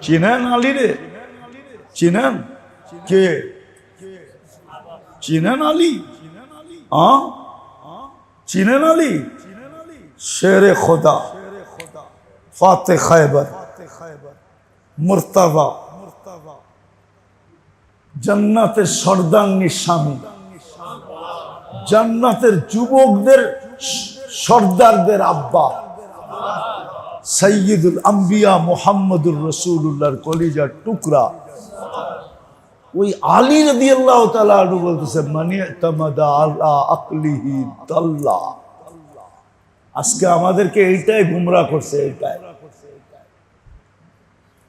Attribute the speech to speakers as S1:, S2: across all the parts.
S1: চিনেন আলী রে? চিনেন? কে চিনেন আলী? চিনেন আলী? শেরে খোদা, ফাতে খায়বার, মুর্তাজা, জান্নাতের সর্দাঙ্গী স্বামী, জান্নাতের যুবকদের সর্দারদের আব্বা, সৈয়দুল আম্বিয়া মুহাম্মদুর রাসূলুল্লাহর কলিজার টুকরা ওই আলী রাদিয়াল্লাহু তাআলা আনহু বলতেছে, মানি তামাদা আলা আকলিহি দাল্লা। আজকে আমাদেরকে এইটাই গুমরাহ করছে,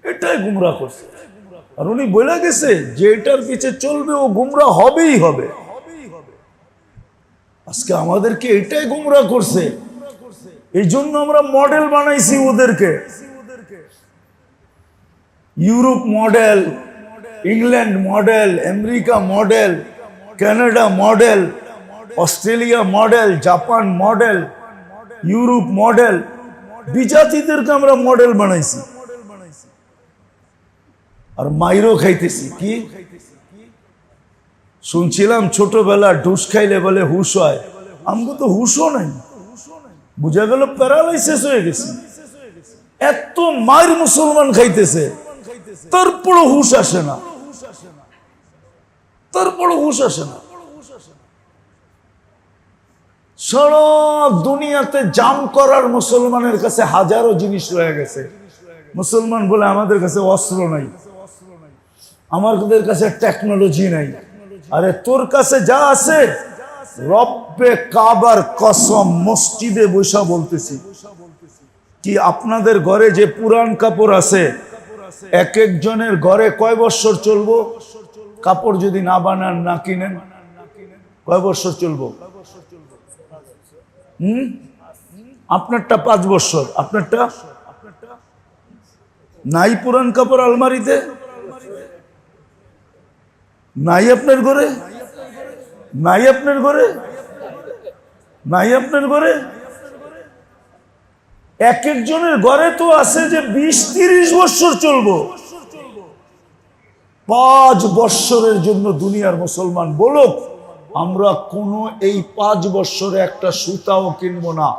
S1: এটাই গুমরাহ করছে। আর উনি বলে গেছে যে এটার পিছে চলবে ও গুমরাহ হবেই হবে। আজকে আমাদেরকে এটাই গুমরাহ করছে, এই জন্য আমরা মডেল বানাইছি ওদেরকে। Europe model, England model, America model, Canada model, Australia model, Japan model, Europe model, বিজাতিদেরকে আমরা মডেল বানাইছি। আর মাইরও খাইতেছি। কি শুনছিলাম ছোটবেলা ঢুস খাইলে বলে হুশ হয়, আমগো তো হুশও নাই। বুঝা গেল প্যারালাইসিস হয়ে গেছে। এত মায়ের মুসলমান খাইতেছে, তারপরও হুশ আসে না, তারপরও হুশ আসে না। সারা দুনিয়াতে জাম করার মুসলমানের কাছে হাজারো জিনিস রয়ে গেছে। মুসলমান বলে আমাদের কাছে অস্ত্র নাই, আমাদের কাছে টেকনোলজি নাই। আরে তোর কাছে যা আছে, রব্বে কাবার কসম মসজিদে বসা বলতেছি, কি আপনাদের ঘরে যে পুরান কাপড় আছে, এক একজনের ঘরে কয় বছর চলবো? কাপড় যদি না বানান, না কিনেন, কয় বছর চলবো? আপনারটা 5 বছর, আপনারটা নাই। পুরান কাপড় আলমারিতে নাই, আপনার ঘরে নাই, আপনার ঘরে নাই, আপনার ঘরে এক একজনের ঘরে তো আছে যে 20-30 বছর চলবো। 5 বছরের জন্য দুনিয়ার মুসলমান বলুক, আমরা কোনো এই 5 বছরে একটা সুতাও কিনবো না।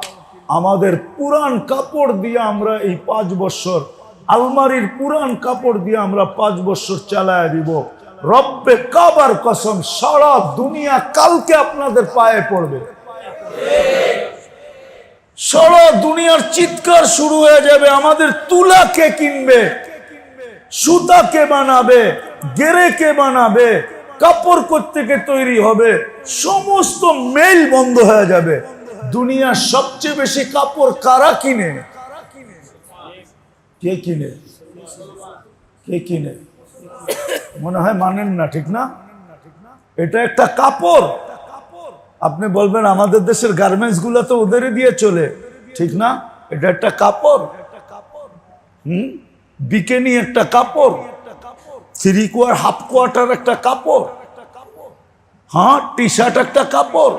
S1: আমাদের পুরান কাপড় দিয়ে আমরা এই 5 বছর, আলমারির পুরান কাপড় দিয়ে আমরা 5 বছর চালায় দিব। রব্বে কাবার কসম, সারা দুনিয়া কালকে আপনাদের পায়ে পড়বে। সারা দুনিয়ার চিৎকার শুরু হয়ে যাবে, আমাদের তুলা কে কিনবে, সুতা কে বানাবে, গেরে কে বানাবে, কাপড় কোত্থেকে তৈরি হবে, সমস্ত মেল বন্ধ হয়ে যাবে। দুনিয়ার সবচেয়ে বেশি কাপড় কারা কিনে? কে কিনে? কে কিনে? মনে হয় মানেন না, ঠিক না? এটা একটা কাপড়। আপনি বলবেন আমাদের দেশের গার্মেন্টস গুলো তো ওদেরই দিয়ে চলে, ঠিক না? এটা একটা কাপড়। বিকেনি একটা কাপড়, 3 কোয়ার হাফ কোয়ার্টার একটা কাপড়, হ্যাঁ, টি শার্ট একটা কাপড়।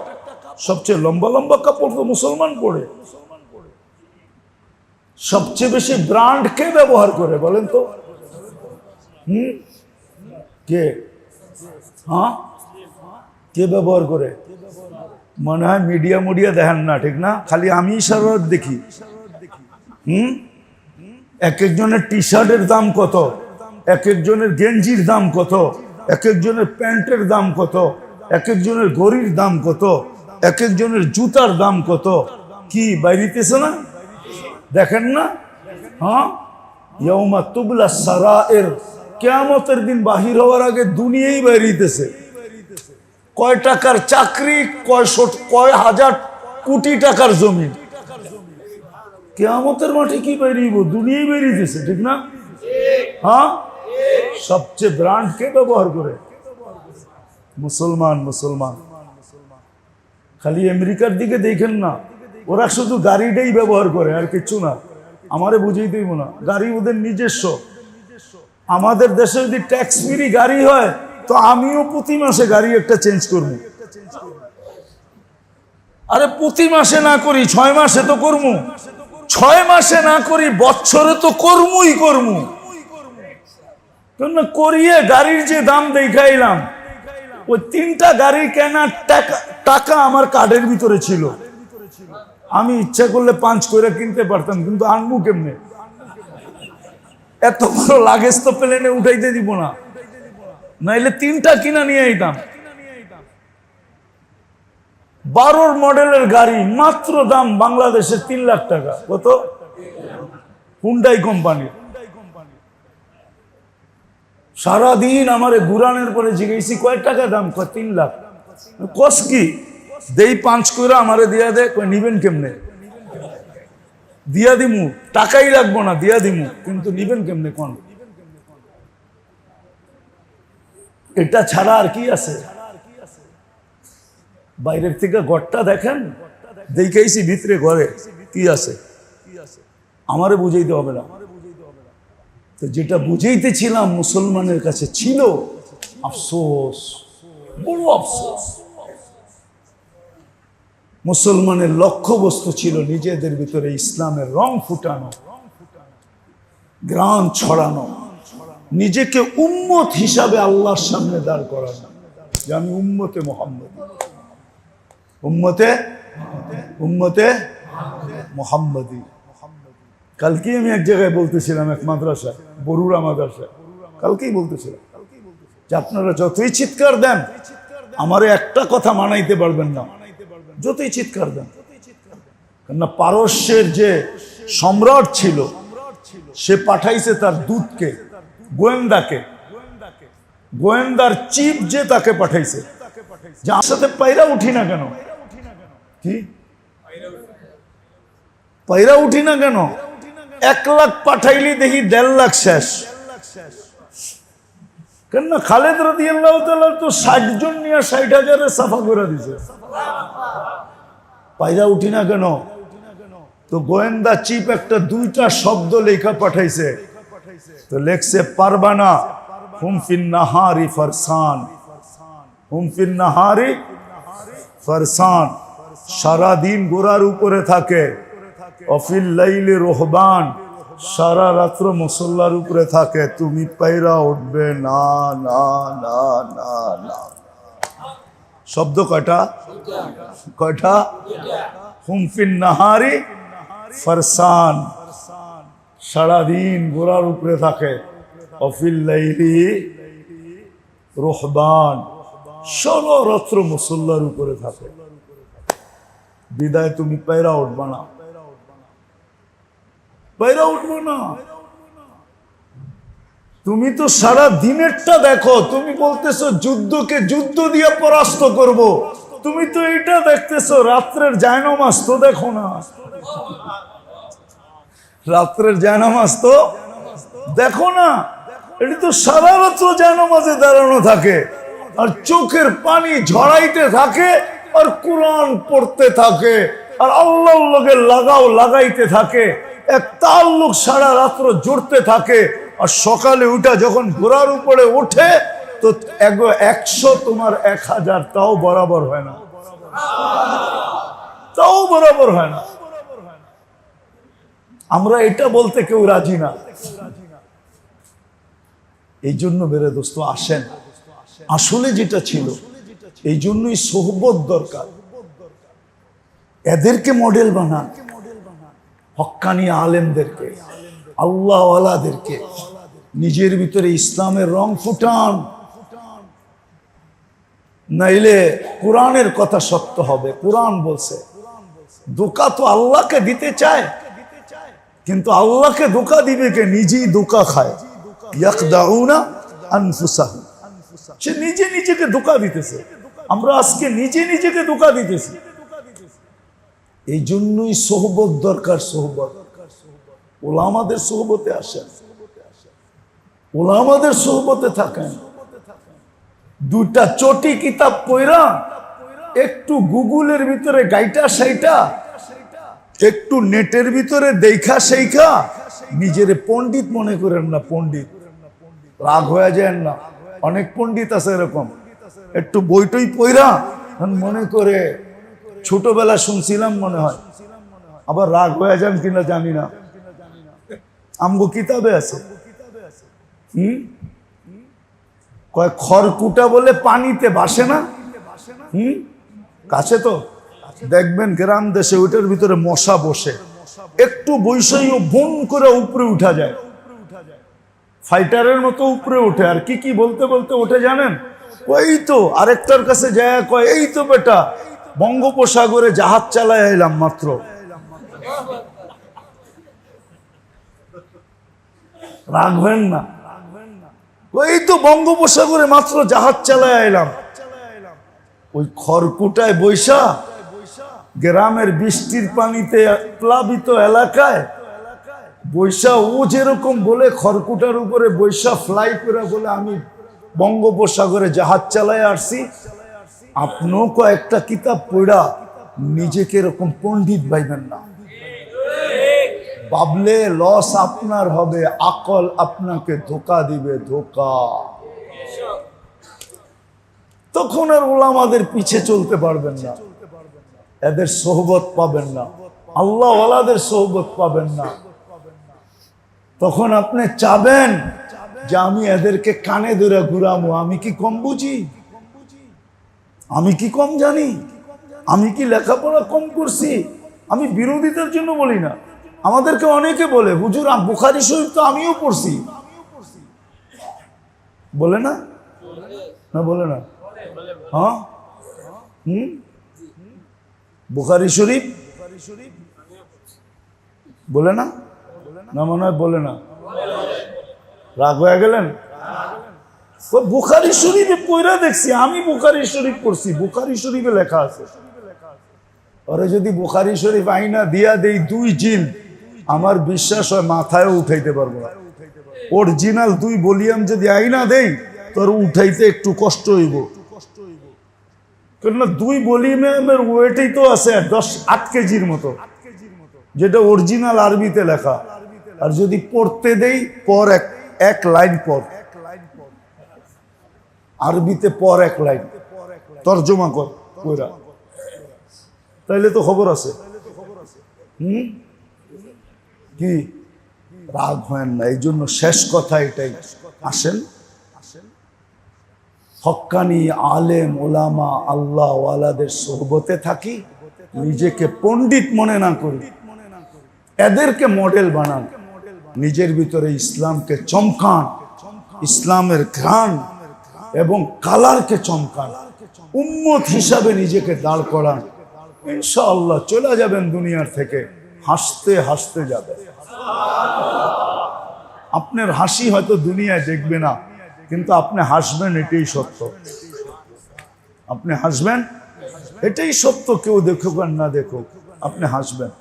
S1: সবচেয়ে লম্বা লম্বা কাপড় তো মুসলমান পরে। সবচেয়ে বেশি ব্র্যান্ড কে ব্যবহার করে বলেন তো? কে? হ্যাঁ, কে ব্যবহার করে? মনে হয় মিডিয়া দেখেন না, ঠিক না? খালি আমি সারা দেখি। এক একজনের টি শার্টের দাম কত, এক একজনের গেঞ্জির দাম কত, এক একজনের প্যান্টের দাম কত, এক একজনের ঘড়ির দাম কত, এক একজনের জুতার দাম কত। কি বাইরিতেছে না? দেখেন না? হ্যাঁ, ইয়াউমা তুবলা সারায়ের, কিয়ামতের দিন বাহির হওয়ার আগে দুনিয়াই বাইরিতেছে। কয় টাকার চাকরি, কয় হাজার কোটি টাকার জমি। কিয়ামতের মাঠে কি বেরিয়ে? দুনিয়াই বেরিয়েছে, ঠিক না? হ্যাঁ, সবচেয়ে ব্র্যান্ড কে ব্যবহার করে? মুসলমান। মুসলমান। খালি আমেরিকার দিকে দেখেন না, ওরা শুধু গাড়িটাই ব্যবহার করে, আর কিছু না। আমারে বুঝেই দেব না, গাড়ি ওদের নিজস্ব। আমাদের দেশে যদি ট্যাক্স ফ্রি গাড়ি হয়, তো আমিও প্রতি মাসে গাড়ি একটা চেঞ্জ করবো। আরে প্রতি মাসে না করি, 6 মাসে তো করবো। 6 মাসে না করি, বছরে তো করবই করবো। কেননা করিয়ে গাড়ির যে দাম দেখাইলাম, ওই 3টা গাড়ি কেনার টাকা আমার কার্ডের ভিতরে ছিল। আমি ইচ্ছা করলে 5 করে কিনতে পারতাম, কিন্তু আনবো কেমনে? এত বড় লাগেজ তো প্লেনে উঠাইতে দিব না, নাইলে 3টা কিনা নিয়ে আইতাম। 12 মডেলের গাড়ি, মাত্র দাম বাংলাদেশের 3 লাখ টাকা। কত? হুন্ডাই কোম্পানির। সারাদিন আমারে ঘুরানোর পরে জিজ্ঞেসি কয় টাকা দাম? 3 লাখ। কস কি? দেই 5 করে আমারে দিয়া দে। নিবেন কেমনে? দিয়া দিমু, টাকাই লাগবো না, দিয়া দিমু, কিন্তু নিবেন কেমনে কোন? এটা ছাড়া আর কি আছে? বাইরের থেকে ঘরটা দেখেন, দেখাইছি ভিতরে ঘরে কি আছে আমারে বুঝাইতে হবে না। তো যেটা বুঝাইতেছিলাম মুসলমানের কাছে ছিল আফসোস, বড় আফসোস। মুসলমানের লক্ষ্যবস্তু ছিল নিজেদের ভিতরে ইসলামের রং ফুটানো, গ্রাম ছড়ানো, নিজেকে উম্মত হিসাবে আল্লাহর সামনে দাঁড় করানো, যে আমি উম্মতে মুহাম্মদ, উম্মতে মুহাম্মদী। কালকে আমি এক জায়গায় বলতেছিলাম, এক মাদ্রাসায়, বরুড়া মাদ্রাসায়, কালকেই বলতেছিলাম যে আপনারা যতই চিৎকার দেন আমারে একটা কথা মানাইতে পারবেন না, যতই চিৎকার দেন। কেননা পারস্যের যে সম্রাট ছিল, সে পাঠাইছে তার দূতকে, গোয়েন্দাকে, গোয়েন্দার চিফ যে তাকে পাঠাইছে, যার সাথে পায়রা উঠি না কেন? কি পায়রা উঠি না কেন? 1 লাখ পাঠাইলি দেখি 1.5 লাখ শেষ। কেননা খালেদ রাদিয়াল্লাহু তাআলা তো 60 জন নিয়ে 60,000 সাফা করে দিছে। পায়রা উঠি না কেন? তো গোয়েন্দা চিফ একটা 2টা শব্দ লেখা পাঠাইছে, তো লেখছে পারবানা হুম ফিন নাহারি ফারসান, হুম ফিন নাহারি ফারসান, সারাদিন গোড়ার উপরে থাকে, অফিল লাইলি রোহবান, সারা রাত্র মুসল্লার উপরে থাকে, তুমি পায়রা উঠবে না না না না না। শব্দ কয়টা? কয়টা? হুম ফিন নাহারি ফারসান, সারাদিন গোড়ার উপরে থাকে, অফিল লাইলি রোহবান, সারা রাত্র মুসল্লার উপরে থাকে। বিদায় তুমি পায়রা উঠবা না, পায়রা উঠবো না। তুমি তো সারা দিনেরটা দেখো, তুমি বলতেছো যুদ্ধকে যুদ্ধ দিয়ে পরাস্ত করব, তুমি তো এটা দেখতেছো রাত্রের জায়নামাজ তো দেখো না, রাত্রের জায়নামাজ তো দেখো না। এটা তো সারা রাত্র জায়নামাজে দাঁড়ানো থাকে, আর চোখের পানি ঝরাইতে থাকে, আর কোরআন পড়তে থাকে, আর আল্লাহর লগে লাগাইতে থাকে, এক তাল্লুক সারা রাত্র জুড়তে থাকে। আর সকালে উঠা যখন ঘোড়ার উপরে ওঠে, তো 100 তোমার 1000, তাও বরাবর হয় না, তাও বরাবর হয় না। আমরা এটা বলতে কেউ রাজি না। এই জন্য বেরে দোস্ত আসেন, আসলে যেটা ছিল, এই জন্যই সোহবত দরকার। এদেরকে মডেল বানান, হক্কানি আলেমদেরকে, আল্লাহওয়ালাদেরকে, নিজের ভিতরে ইসলামের রং ফুটান, নাইলে কোরআনের কথা সত্য হবে। কোরআন বলছে, ধোঁকা তো আল্লাহকে দিতে চায়, কিন্তু আল্লাহকে ধোঁকা দিবে কে? নিজেই ধোঁকা খায়। ইয়াখদাউনা আনফুসাহুম, সে নিজে নিজেকে ধোঁকা দিতেছে। আমরা আজকে নিজে নিজেকে ধোঁকা দিতেছি। এই জন্যই সোহবত দরকার, সোহবত। ওলামাদের সোহবতে আসেন, ওলামাদের সোহবতে থাকেন। 2টা চটি কিতাব পড়া, একটু গুগলের ভিতরে গাইটা সেইটা, একটু নেটের ভিতরে দেখা সেইখা, নিজের পণ্ডিত মনে করেন না। পণ্ডিত রাগ হয়ে যায় না, অনেক পণ্ডিত আছে এরকম, একটু বইটই পড়া মনে করে ছোটবেলা শুনছিলাম মনে হয়, আবার রাগ হয়ে যান কিনা জানি না। আমগো কিতাবে আছে, কয় খড়কুটা বলে পানিতে ভাসে না। কাছে তো দেখবেন গ্রাম দেশে ওইটার ভিতরে মশা বসে, একটু বৈষয়ও বোন করে উপরে উঠা যায়, ফাইটারের মতো উপরে উঠে। আর কি কি বলতে বলতে ওঠে জানেন? ওই তো আরেকটার কাছে যায়, কয় এই তো বেটা বঙ্গোপসাগরে জাহাজ চালায় এলাম মাত্র। রাখবেন না, ওই তো বঙ্গোপসাগরে মাত্র জাহাজ চালায় এলাম। ওই খড়কুটায় বৈশা গ্রামের বৃষ্টির পানিতে প্লাবিত এলাকায় বৈশা ও যেরকম বলে খড়কুটার উপরে বৈশা ফ্লাই করে বলে আমি বঙ্গোপসাগরে জাহাজ চালায় আসছি, আপনিও কয়েকটা কিতাব পড়া নিজেকে এরকম পণ্ডিত ভাইবেন না। ভাবলে লস আপনার হবে, আকল আপনাকে ধোকা দিবে, ধোকা। তখন আর ওলামাদের পিছে চলতে পারবেন না, এদের সোহবত পাবেন না, আল্লাহ ওয়ালাদের সোহবত পাবেন না। তখন আপনি চাবেন যে আমি এদেরকে কানে ধরে ঘুরামো। আমি কি কম বুঝি? আমি কি কম জানি? আমি কি লেখাপড়া কম করছি? আমি বিরোধিতার জন্য বলি না। আমাদেরকে অনেকে বলে হুজুর বুখারী শরীফ তো আমিও পড়ছি, বলে না? না বলে না? হ্যাঁ, বুখারী শরীফ বলে না? না মনে হয় বলে না। রাগ হয়ে গেলেন? বুখারী শরীফে পড়া দেখছি, আমি বুখারী শরীফ পড়ছি, বুখারী শরীফে লেখা আছে। ওরে যদি বুখারী শরীফ আইনা দিয়া দেই 2 জিল, আমার বিশ্বাস হয় মাথায় উঠাইতে পারবো না। অরিজিনাল 2 ভলিউম যদি আইনা দেই তোর উঠাইতে একটু কষ্ট হইব, কেননা 2 ভলিউমের ওয়েটই তো আছে 8 কেজির মতো, যেটা অরিজিনাল আরবিতে লেখা। আর যদি পড়তে দেই পর এক লাইন পর, আরবিতে পর 1 লাইন তর্জমা কর কইরা, তাইলে তো খবর আছে। কি রাগ হয় না? এই জন্য শেষ কথা এটাই, আসেন হক্কানি আলেম ওলামা আল্লাহ ওয়ালাদের সোহবতে থাকি, নিজেকে পণ্ডিত মনে না করি, এদেরকে মডেল বানান, নিজের ভিতরে ইসলামকে চমকান, ইসলামের ঘ্রাণ এবং কালারকে চমকান, উম্মত হিসাবে নিজেকে দাঁড় করান। ইনশাআল্লাহ চলে যাবেন দুনিয়ার থেকে হাসতে হাসতে যাবে। আপনার হাসি হয়তো দুনিয়ায় দেখবে না, কিন্তু আপনি হাসবেন, এটাই সত্য। আপনি হাসবেন, এটাই সত্য। কেউ দেখুক আর না দেখুক, আপনি হাসবেন।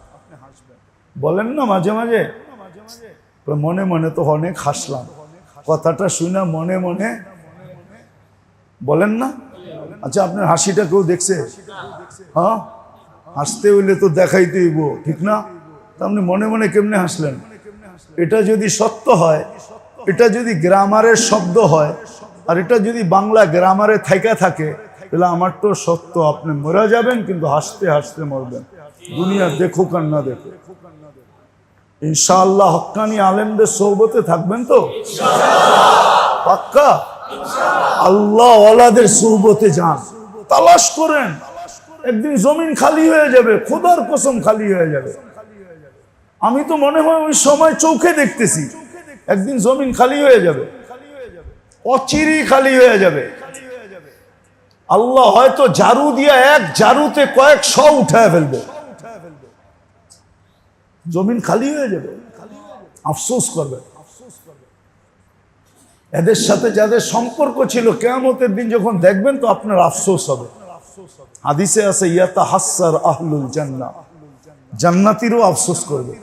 S1: বলেন না মাঝে মাঝে মনে মনে তো অনেক হাসলাম, কথাটা শুনে মনে মনে বলেন না? আচ্ছা, আপনার হাসিটা কেউ দেখছে? হ্যাঁ, হাসতে হইলে তো দেখাইতে হইব, ঠিক না? আপনি মনে মনে কেমনে হাসলেন? এটা যদি সত্য হয়, এটা যদি গ্রামারের শব্দ হয়, আর এটা যদি বাংলা গ্রামারে থাইকা থাকে, তাহলে আমার তো সত্য, আপনি মরে যাবেন কিন্তু হাসতে হাসতে মরবেন, দুনিয়া দেখুক আর না দেখুক। ইনশাআল্লাহ হক্কানি আলেমদের সোহবতে থাকবেন তো পাক্কা? আল্লাহ ওয়ালাদের সোহবতে যান, তালাশ করেন, একদিন জমিন খালি হয়ে যাবে, খোদার কসম খালি হয়ে যাবে। আমি তো মনে হয় ওই সময় চোখে দেখতেছি, একদিন জমিন খালি হয়ে যাবে, অচিরেই খালি হয়ে যাবে। আল্লাহ হয়তো ঝাড়ু দিয়া এক ঝাড়ুতে কয়েকশো উঠায় ফেলবে, জমিন খালি হয়ে যাবে, আফসোস করবে। এদের সাথে যাদের সম্পর্ক ছিল, কিয়ামতের দিন যখন দেখবেন তো আপনার আফসোস হবে। হাদিসে আছে ইয়াতাহাসসার আহলুল জান্নাহ, জান্নাতীরও আফসোস করবে,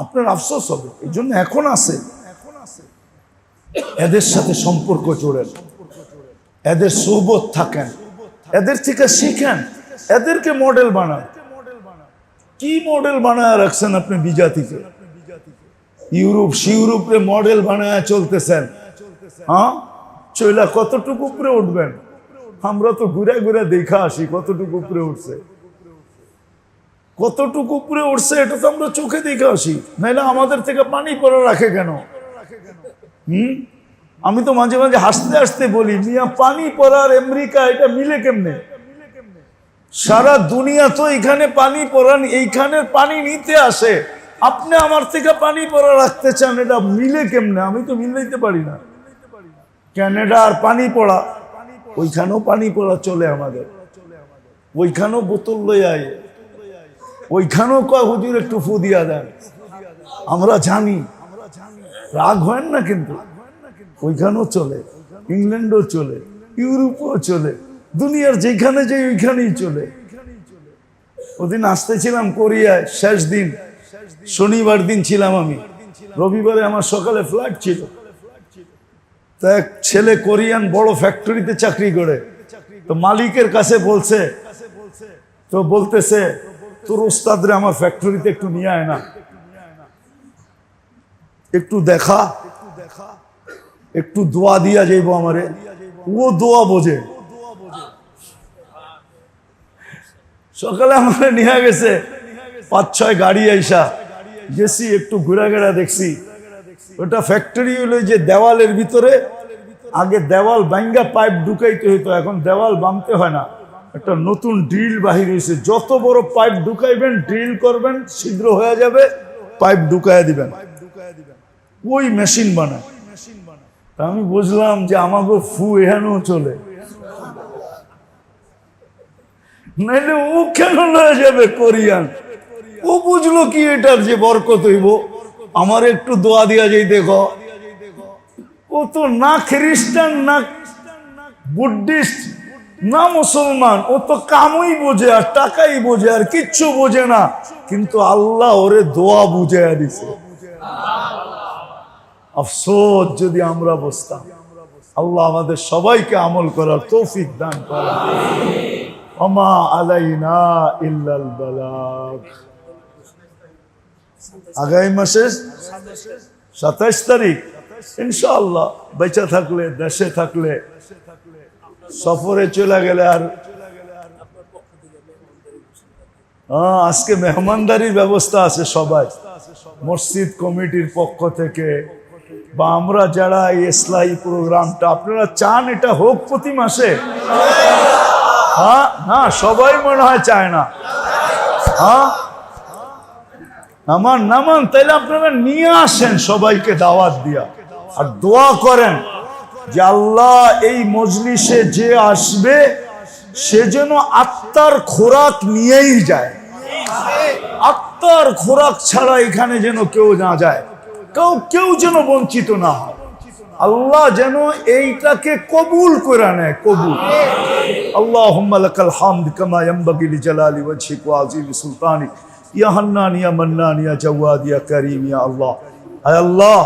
S1: আপনার আফসোস হবে। এই জন্য এখন আছে, এদের সাথে সম্পর্ক জোড়েন, এদের সোহবত থাকেন, এদের থেকে শিখেন, এদেরকে মডেল বানান। কি মডেল বানায় রাখছেন আপনি বিজাতিকে? ইউরোপে মডেল বানায় চলতেছেন। হ্যাঁ, চইলা কতটুকু উপরে উঠবেন? আমরা তো ঘুরে ঘুরে দেখা আসি কতটুকু উপরে উঠছে, কতটুকু উপরে উঠছে, এটা তো আমরা চোখে দেখে আসি। নাইলে আমাদের থেকে পানি পড়া রাখে কেন? আমি তো মাঝে মাঝে হাসতে হাসতে বলি, মিয়া পানি পড়ার আমেরিকা এটা মিলে কেমনে? সারা দুনিয়া তো এখানে পানি পড়ান, এইখানে পানি নিতে আসে, আপনি আমার থেকে পানি পড়া রাখতে চান, এটা মিলে কেমনে? আমি তো মিলাইতে পারি না। ক্যানাডা আর পানি পড়া, ওইখানেও পানি পড়া চলে আমাদের, ওইখানেও বোতল লইয়া আয়, ওইখানেও কয় হুজুর একটু ফু দিয়া দেন। আমরা জানি, রাগ হয় না, কিন্তু ওইখানেও চলে, ইংল্যান্ডও চলে, ইউরোপও চলে, দুনিয়ার যেখানে যাই ওইখানেই চলে। ওদিন আসতেছিলাম কোরিয়ায়, শেষ দিন শনিবার দিন ছিলাম আমি, রবিবারে আমার সকালে ফ্লাইট ছিল। তা এক ছেলে কোরিয়ান বড় ফ্যাক্টরিতে চাকরি করে, তো মালিকের কাছে বলছে, তো বলতেছে তোর ওস্তাদরে আমার ফ্যাক্টরিতে একটু নিয়ে আয় না, একটু দেখা, একটু দোয়া দিয়া যাইব আমারে। ও দোয়া বোঝে। সকালে আমারে নিয়ে গেছে, 5-6 গাড়ি আইসা গেছি, একটু ঘোরাঘেরা দেখছি। ওটা ফ্যাক্টরি হলো যে দেওয়ালের ভিতরে, আগে দেওয়াল ভাঙ্গা পাইপ ঢুকাইতে হইতো, এখন দেওয়াল বাঁধতে হয় না, একটা নতুন ড্রিল বাহির হয়েছে। যত বড় পাইপ ঢুকাইবেন, ড্রিল করবেন, ছিদ্র হয়ে যাবে, পাইপ ঢুকাইয়া দিবেন, ওই মেশিন বানায়। আমি বুঝলাম যে আমাকে ফু এখানেও চলে, নাইলে ও কেন লয়ে যাবে কোরিয়ান? ও বুঝলো কি এটার যে বরকত হইব, আমার একটু দোয়া দিয়া যাই দেখো। ও তো না খ্রিস্টান, না বুদ্ধিস্ট, না মুসলমান, ও তো কামই বোঝে আর টাকাই বোঝে আর কিচ্ছু বোঝে না, কিন্তু আল্লাহ ওরে দোয়া বুঝাইয়া দিছে। আফসোস যদি আমরা বুঝতাম। আল্লাহ আমাদের সবাইকে আমল করার তৌফিক দান করেন। ওমা আলাইনা ইল্লাল বালাগ। আগামী মাসের 27 তারিখ ইনশাআল্লাহ, বেঁচে থাকলে, দেশে থাকলে, সফরে চলে গেলে আর আজকে মেহমানদারির ব্যবস্থা আছে সবাই, মসজিদ কমিটির পক্ষ থেকে, বা আমরা যারা এই ইসলাহি প্রোগ্রামটা, আপনারা চান এটা হোক প্রতি মাসে? হ্যাঁ, না সবাই মনে হয় চায় না। হ্যাঁ, নামান, তাইলে আপনারা নিয়ে আসেন সবাইকে দাওয়াত দিয়া, আর দোয়া করেন যে আল্লাহ এই মজলিসে যে আসবে সে যেন আত্মার খোরাক নিয়েই যায়, আত্মার খোরাক ছাড়া এখানে যেন কেউ না যায়, কেউ যেন বঞ্চিত না হয়। আল্লাহ যেন এইটাকে কবুল করে নেয়, কবুল। আল্লাহুম্মা লাকাল হামদ কামা ইয়ানবাগি লিজালালি ওয়াজহিক ওয়া আযীমি সুলতানিক, ইয়া হান্নান ইয়া মান্নান ইয়া জাওয়াদ ইয়া কারীম ইয়া আল্লাহ। আয় আল্লাহ,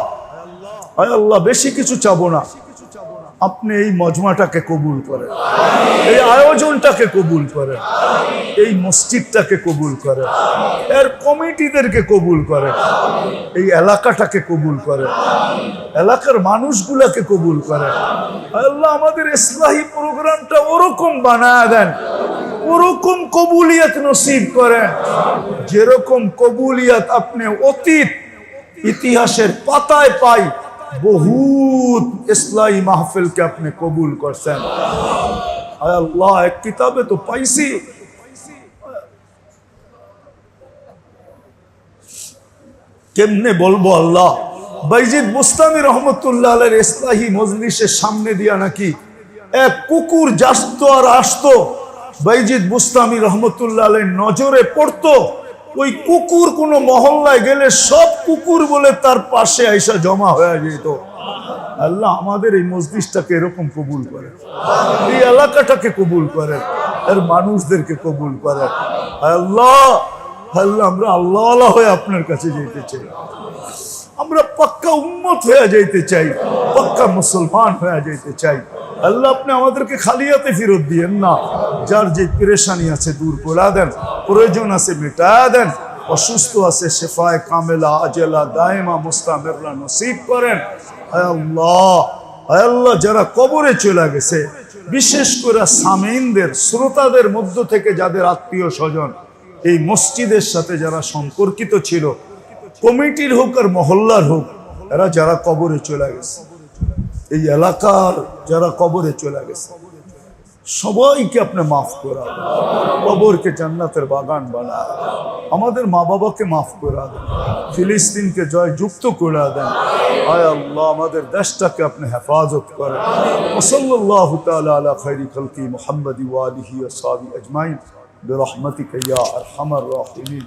S1: আয় আল্লাহ, বেশি কিছু চাবো না, আপনি এই মজমাটাকে কবুল করেন, এই আয়োজনটাকে কবুল করেন, এই মসজিদটাকে কবুল করেন, এর কমিটিদেরকে কবুল করেন, এই এলাকাটাকে কবুল করেন, এলাকার মানুষগুলাকে কবুল করেন। আল্লাহ আমাদের ইসলাহি প্রোগ্রামটা ওরকম বানায় দেন, ওরকম কবুলিয়ত নসিব করেন, যেরকম কবুলিয়ত আপনি অতীত ইতিহাসের পাতায় পাই, বহুত ইসলাহি মাহফিলকে আপনি কবুল করছেন। আল্লাহ এক কিতাবে তো পাইছি, কেমনে বলবো আল্লাহ। বাইজিদ বুস্তামি রহমতুল্লাহ আলাইহির ইসলাহি মজলিসের সামনে দিয়া নাকি এক কুকুর যাস্ত আর আসতো, বাইজিদ বুস্তামি রহমতুল্লাহ আলাইহির নজরে পড়তো। ওই কুকুর কোন মহল্লায় গেলে সব কুকুর বলে তার পাশে আইসা জমা হয়ে যেত। আল্লাহ আমাদের এই মসজিদটাকে এরকম কবুল করেন, এই এলাকাটাকে কবুল করেন, এর মানুষদেরকে কবুল করেন। আল্লাহ, আল্লাহ আমরা আল্লাহ হয়ে আপনার কাছে যেতে চাই, আমরা পাক্কা উম্মত হয়ে যেতে চাই, পাক্কা মুসলমান হয়ে যেতে চাই। আল্লাহ আপনি আমাদেরকে খালি হাতে ফেরত দিয়েন না, যার যে পেরেশানি আছে দূর করে দেন, প্রয়োজন আছে মেটা দেন, অসুস্থ আছে শেফায়ে কামেলা আজেলা দায়েমা মুস্তামিররা নসিব করেন। আল্লাহ, আল্লাহ যারা কবরে চলে গেছে, বিশেষ করে সামিনদের, শ্রোতাদের মধ্য থেকে যাদের আত্মীয় স্বজন এই মসজিদের সাথে যারা সম্পর্কিত ছিল, কমিটির হোক আর মহল্লার হোক, এরা যারা কবরে চলে গেছে, এই এলাকার যারা কবরে চলে গেছে সবাইকে আপনি মাফ করা দেন, কবরকে জান্নাতের বাগান বানা, আমাদের মা বাবাকে মাফ করা দেন, ফিলিস্তিনকে জয় যুক্ত করে দেন। আয় আল্লাহ আমাদের দেশটাকে আপনি হেফাজত করেন। সাল্লাল্লাহু তাআলা আলা খায়রি খালকি মুহাম্মাদি ওয়া আলিহি ওয়া সাহবিহি আজমাইন বিরহমাতিকা ইয়া আরহামার রাহিমিন।